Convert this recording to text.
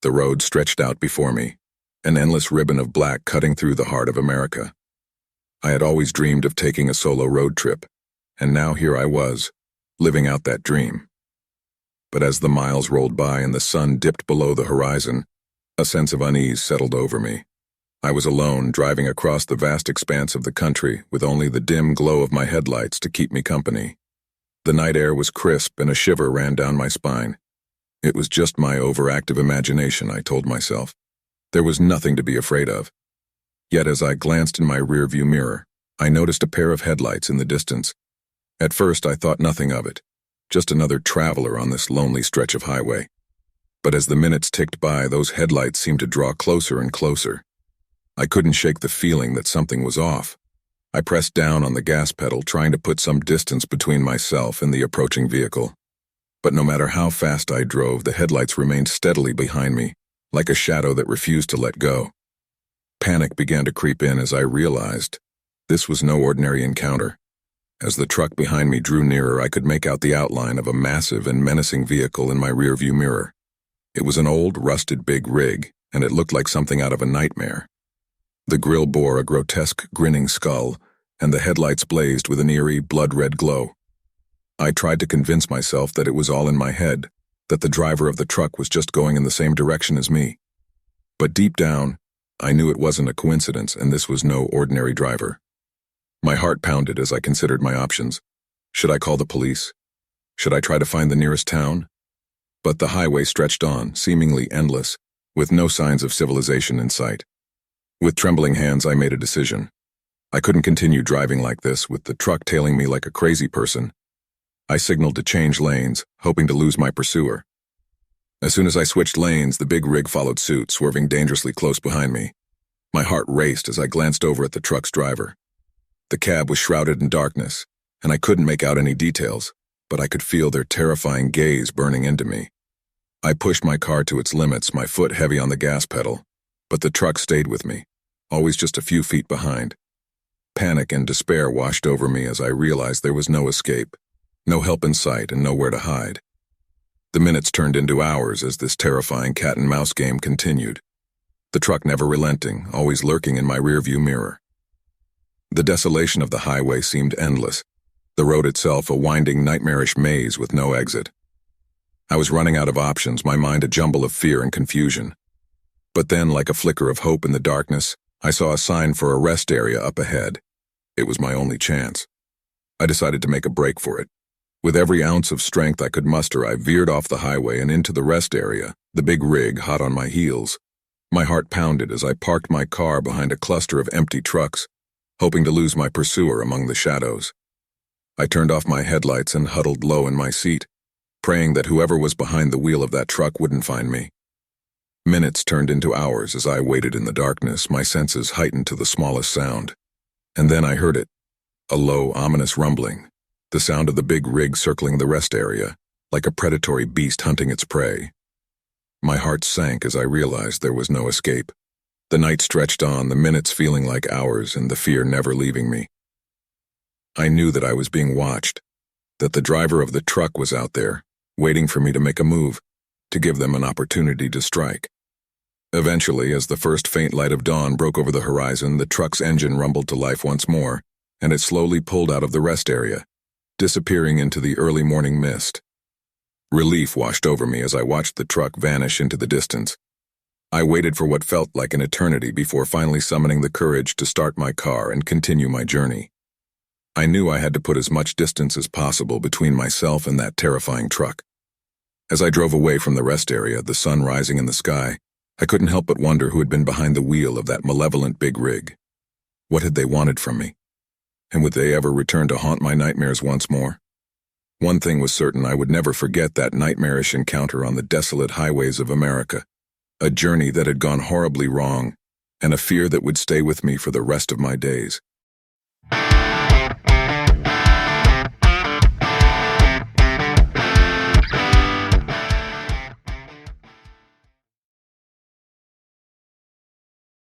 The road stretched out before me, an endless ribbon of black cutting through the heart of America. I had always dreamed of taking a solo road trip, and now here I was, living out that dream. But as the miles rolled by and the sun dipped below the horizon, a sense of unease settled over me. I was alone, driving across the vast expanse of the country with only the dim glow of my headlights to keep me company. The night air was crisp and a shiver ran down my spine. It was just my overactive imagination, I told myself. There was nothing to be afraid of. Yet as I glanced in my rearview mirror, I noticed a pair of headlights in the distance. At first I thought nothing of it, just another traveler on this lonely stretch of highway. But as the minutes ticked by, those headlights seemed to draw closer and closer. I couldn't shake the feeling that something was off. I pressed down on the gas pedal, trying to put some distance between myself and the approaching vehicle. But no matter how fast I drove, the headlights remained steadily behind me, like a shadow that refused to let go. Panic began to creep in as I realized this was no ordinary encounter. As the truck behind me drew nearer, I could make out the outline of a massive and menacing vehicle in my rearview mirror. It was an old, rusted big rig, and it looked like something out of a nightmare. The grille bore a grotesque, grinning skull, and the headlights blazed with an eerie, blood-red glow. I tried to convince myself that it was all in my head, that the driver of the truck was just going in the same direction as me. But deep down, I knew it wasn't a coincidence, and this was no ordinary driver. My heart pounded as I considered my options. Should I call the police? Should I try to find the nearest town? But the highway stretched on, seemingly endless, with no signs of civilization in sight. With trembling hands, I made a decision. I couldn't continue driving like this, with the truck tailing me like a crazy person. I signaled to change lanes, hoping to lose my pursuer. As soon as I switched lanes, the big rig followed suit, swerving dangerously close behind me. My heart raced as I glanced over at the truck's driver. The cab was shrouded in darkness, and I couldn't make out any details, but I could feel their terrifying gaze burning into me. I pushed my car to its limits, my foot heavy on the gas pedal, but the truck stayed with me, always just a few feet behind. Panic and despair washed over me as I realized there was no escape, no help in sight, and nowhere to hide. The minutes turned into hours as this terrifying cat-and-mouse game continued, the truck never relenting, always lurking in my rearview mirror. The desolation of the highway seemed endless, the road itself a winding, nightmarish maze with no exit. I was running out of options, my mind a jumble of fear and confusion. But then, like a flicker of hope in the darkness, I saw a sign for a rest area up ahead. It was my only chance. I decided to make a break for it. With every ounce of strength I could muster, I veered off the highway and into the rest area, the big rig hot on my heels. My heart pounded as I parked my car behind a cluster of empty trucks, hoping to lose my pursuer among the shadows. I turned off my headlights and huddled low in my seat, praying that whoever was behind the wheel of that truck wouldn't find me. Minutes turned into hours as I waited in the darkness, my senses heightened to the smallest sound. And then I heard it, a low, ominous rumbling, the sound of the big rig circling the rest area, like a predatory beast hunting its prey. My heart sank as I realized there was no escape. The night stretched on, the minutes feeling like hours, and the fear never leaving me. I knew that I was being watched, that the driver of the truck was out there, waiting for me to make a move, to give them an opportunity to strike. Eventually, as the first faint light of dawn broke over the horizon, the truck's engine rumbled to life once more, and it slowly pulled out of the rest area, disappearing into the early morning mist. Relief washed over me as I watched the truck vanish into the distance. I waited for what felt like an eternity before finally summoning the courage to start my car and continue my journey. I knew I had to put as much distance as possible between myself and that terrifying truck. As I drove away from the rest area, the sun rising in the sky, I couldn't help but wonder who had been behind the wheel of that malevolent big rig. What had they wanted from me? And would they ever return to haunt my nightmares once more? One thing was certain, I would never forget that nightmarish encounter on the desolate highways of America, a journey that had gone horribly wrong, and a fear that would stay with me for the rest of my days.